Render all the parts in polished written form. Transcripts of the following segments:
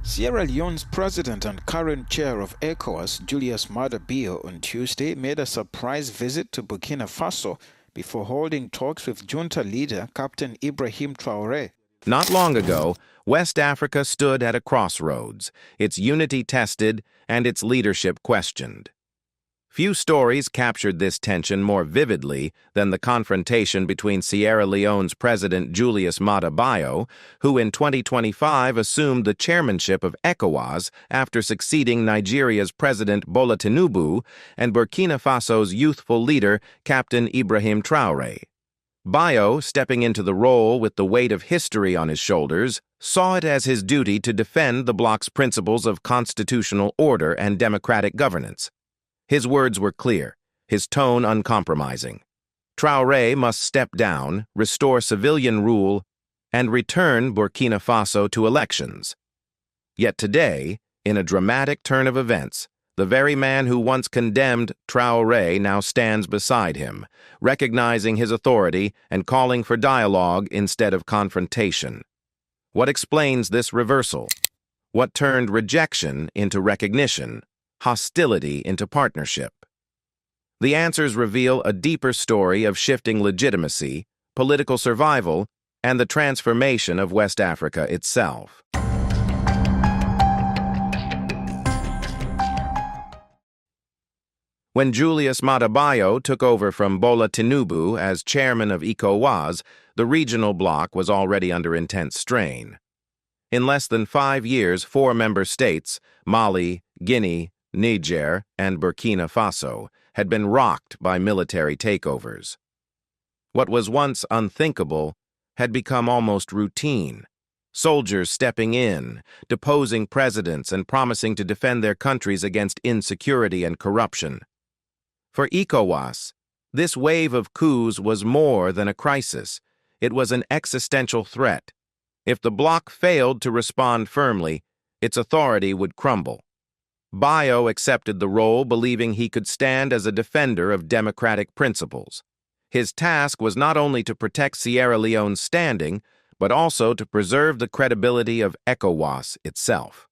Sierra Leone's president and current chair of ECOWAS, Julius Maada, on Tuesday made a surprise visit to Burkina Faso before holding talks with junta leader Captain Ibrahim Traoré. Not long ago, West Africa stood at a crossroads, its unity tested and its leadership questioned. Few stories captured this tension more vividly than the confrontation between Sierra Leone's President Julius Maada, who in 2025 assumed the chairmanship of ECOWAS after succeeding Nigeria's President Bola Tinubu, and Burkina Faso's youthful leader, Captain Ibrahim Traoré. Bayo, stepping into the role with the weight of history on his shoulders, saw it as his duty to defend the bloc's principles of constitutional order and democratic governance. His words were clear, his tone uncompromising. Traoré must step down, restore civilian rule, and return Burkina Faso to elections. Yet today, in a dramatic turn of events, the very man who once condemned Traoré now stands beside him, recognizing his authority and calling for dialogue instead of confrontation. What explains this reversal? What turned rejection into recognition, hostility into partnership? The answers reveal a deeper story of shifting legitimacy, political survival, and the transformation of West Africa itself. When Julius Maada took over from Bola Tinubu as chairman of ECOWAS, the regional bloc was already under intense strain. In less than 5 years, 4 member states, Mali, Guinea, Niger, and Burkina Faso, had been rocked by military takeovers. What was once unthinkable had become almost routine. Soldiers stepping in, deposing presidents, and promising to defend their countries against insecurity and corruption. For ECOWAS, this wave of coups was more than a crisis. It was an existential threat. If the bloc failed to respond firmly, its authority would crumble. Bayo accepted the role, believing he could stand as a defender of democratic principles. His task was not only to protect Sierra Leone's standing, but also to preserve the credibility of ECOWAS itself.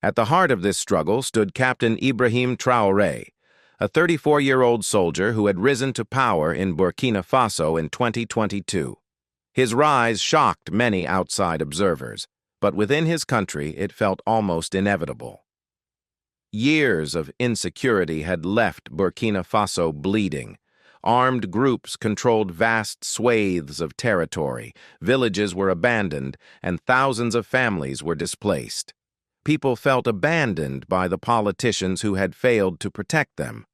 At the heart of this struggle stood Captain Ibrahim Traoré, a 34-year-old soldier who had risen to power in Burkina Faso in 2022. His rise shocked many outside observers, but within his country it felt almost inevitable. Years of insecurity had left Burkina Faso bleeding. Armed groups controlled vast swathes of territory, villages were abandoned, and thousands of families were displaced. People felt abandoned by the politicians who had failed to protect them.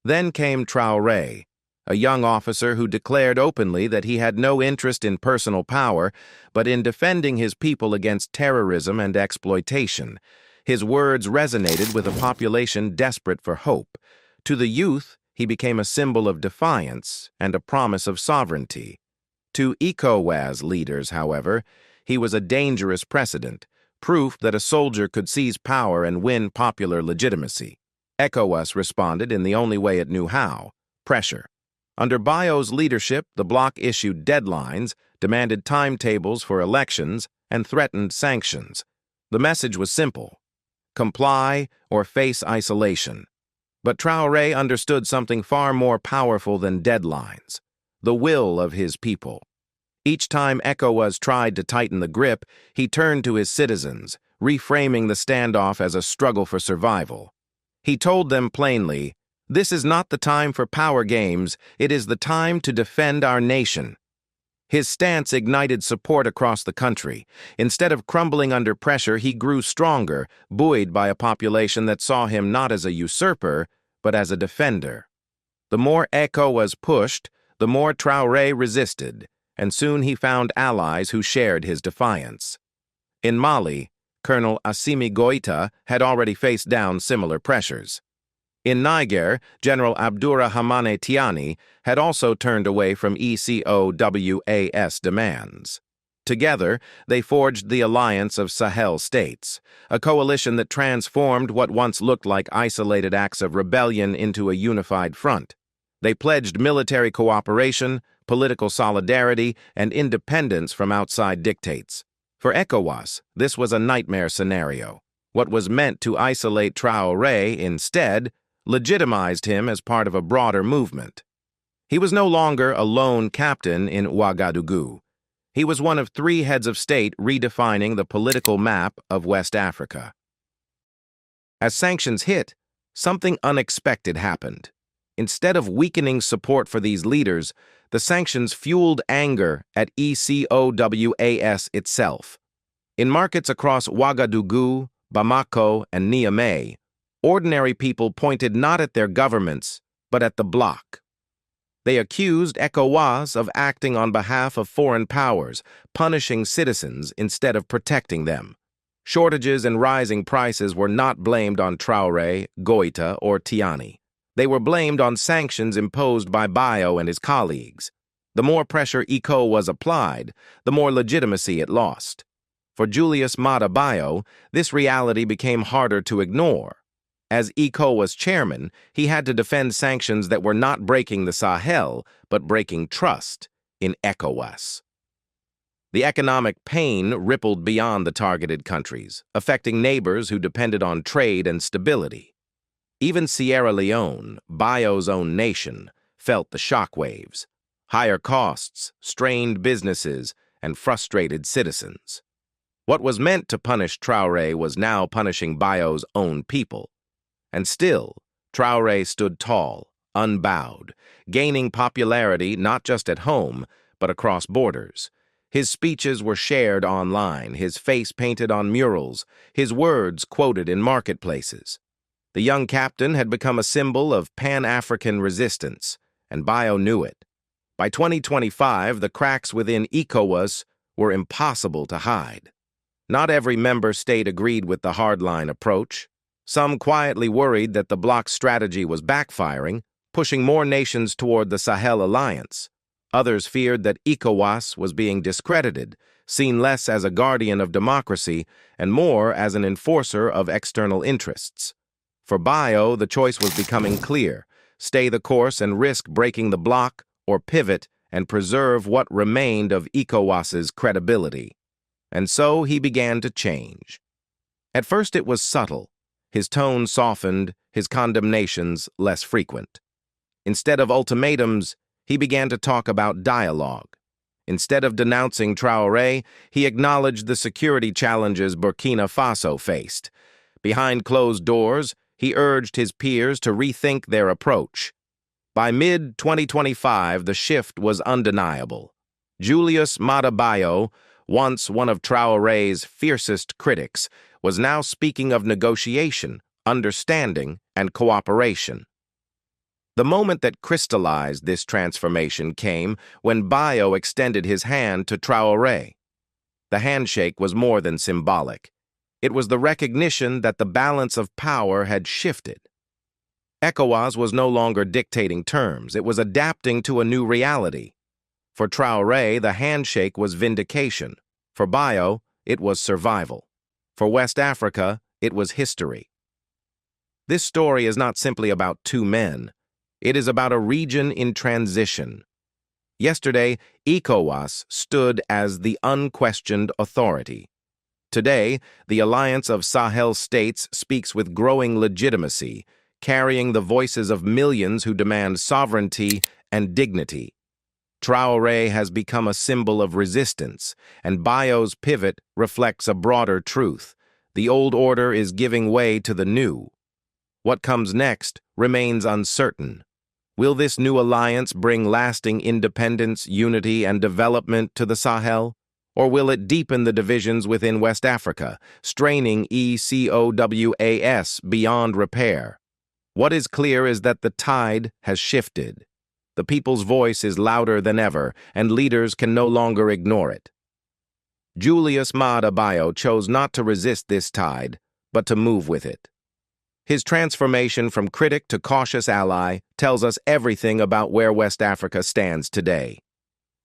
Then came Traoré, a young officer who declared openly that he had no interest in personal power, but in defending his people against terrorism and exploitation. His words resonated with a population desperate for hope. To the youth, he became a symbol of defiance and a promise of sovereignty. To ECOWAS leaders, however, he was a dangerous precedent, proof that a soldier could seize power and win popular legitimacy. ECOWAS responded in the only way it knew how: pressure. Under Bayo's leadership, the bloc issued deadlines, demanded timetables for elections, and threatened sanctions. The message was simple: comply or face isolation. But Traoré understood something far more powerful than deadlines: the will of his people. Each time ECOWAS tried to tighten the grip, he turned to his citizens, reframing the standoff as a struggle for survival. He told them plainly, "This is not the time for power games, it is the time to defend our nation." His stance ignited support across the country. Instead of crumbling under pressure, he grew stronger, buoyed by a population that saw him not as a usurper, but as a defender. The more ECOWAS pushed, the more Traoré resisted, and soon he found allies who shared his defiance. In Mali, Colonel Assimi Goïta had already faced down similar pressures. In Niger, General Abdourahmane Tiani had also turned away from ECOWAS demands. Together, they forged the Alliance of Sahel States, a coalition that transformed what once looked like isolated acts of rebellion into a unified front. They pledged military cooperation, political solidarity, and independence from outside dictates. For ECOWAS, this was a nightmare scenario. What was meant to isolate Traoré instead legitimized him as part of a broader movement. He was no longer a lone captain in Ouagadougou. He was one of three heads of state redefining the political map of West Africa. As sanctions hit, something unexpected happened. Instead of weakening support for these leaders, the sanctions fueled anger at ECOWAS itself. In markets across Ouagadougou, Bamako, and Niamey, ordinary people pointed not at their governments, but at the bloc. They accused ECOWAS of acting on behalf of foreign powers, punishing citizens instead of protecting them. Shortages and rising prices were not blamed on Traoré, Goïta, or Tiani. They were blamed on sanctions imposed by Bio and his colleagues. The more pressure ECOWAS applied, the more legitimacy it lost. For Julius Maada Bio, this reality became harder to ignore. As ECOWAS chairman, he had to defend sanctions that were not breaking the Sahel, but breaking trust in ECOWAS. The economic pain rippled beyond the targeted countries, affecting neighbors who depended on trade and stability. Even Sierra Leone, Bio's own nation, felt the shockwaves: higher costs, strained businesses, and frustrated citizens. What was meant to punish Traoré was now punishing Bio's own people. And still, Traoré stood tall, unbowed, gaining popularity not just at home, but across borders. His speeches were shared online, his face painted on murals, his words quoted in marketplaces. The young captain had become a symbol of Pan-African resistance, and Bio knew it. By 2025, the cracks within ECOWAS were impossible to hide. Not every member state agreed with the hardline approach. Some quietly worried that the bloc's strategy was backfiring, pushing more nations toward the Sahel Alliance. Others feared that ECOWAS was being discredited, seen less as a guardian of democracy and more as an enforcer of external interests. For Bio, the choice was becoming clear: stay the course and risk breaking the bloc, or pivot and preserve what remained of ECOWAS's credibility. And so he began to change. At first it was subtle. His tone softened, his condemnations less frequent. Instead of ultimatums, he began to talk about dialogue. Instead of denouncing Traoré, he acknowledged the security challenges Burkina Faso faced. Behind closed doors, he urged his peers to rethink their approach. By mid-2025, the shift was undeniable. Julius Maada Bio, once one of Traoré's fiercest critics, was now speaking of negotiation, understanding, and cooperation. The moment that crystallized this transformation came when Bio extended his hand to Traoré. The handshake was more than symbolic. It was the recognition that the balance of power had shifted. ECOWAS was no longer dictating terms. It was adapting to a new reality. For Traoré, the handshake was vindication. For Bio, it was survival. For West Africa, it was history. This story is not simply about two men. It is about a region in transition. Yesterday, ECOWAS stood as the unquestioned authority. Today, the Alliance of Sahel States speaks with growing legitimacy, carrying the voices of millions who demand sovereignty and dignity. Traoré has become a symbol of resistance, and Bio's pivot reflects a broader truth. The old order is giving way to the new. What comes next remains uncertain. Will this new alliance bring lasting independence, unity, and development to the Sahel? Or will it deepen the divisions within West Africa, straining ECOWAS beyond repair? What is clear is that the tide has shifted. The people's voice is louder than ever, and leaders can no longer ignore it. Julius Maada Bio chose not to resist this tide, but to move with it. His transformation from critic to cautious ally tells us everything about where West Africa stands today.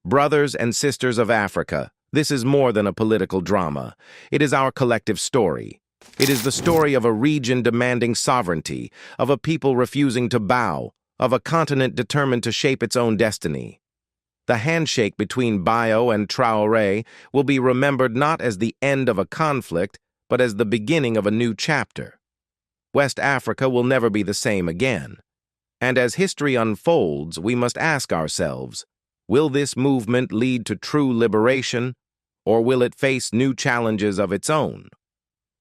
Brothers and sisters of Africa, this is more than a political drama. It is our collective story. It is the story of a region demanding sovereignty, of a people refusing to bow, of a continent determined to shape its own destiny. The handshake between Bio and Traoré will be remembered not as the end of a conflict, but as the beginning of a new chapter. West Africa will never be the same again. And as history unfolds, we must ask ourselves, will this movement lead to true liberation, or will it face new challenges of its own?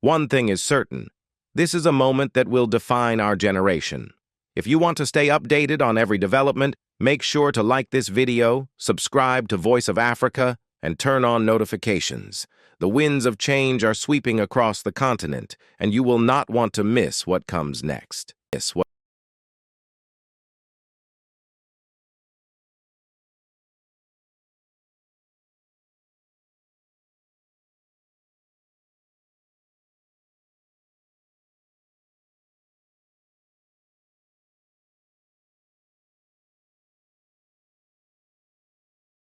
One thing is certain, this is a moment that will define our generation. If you want to stay updated on every development, make sure to like this video, subscribe to Voice of Africa, and turn on notifications. The winds of change are sweeping across the continent, and you will not want to miss what comes next.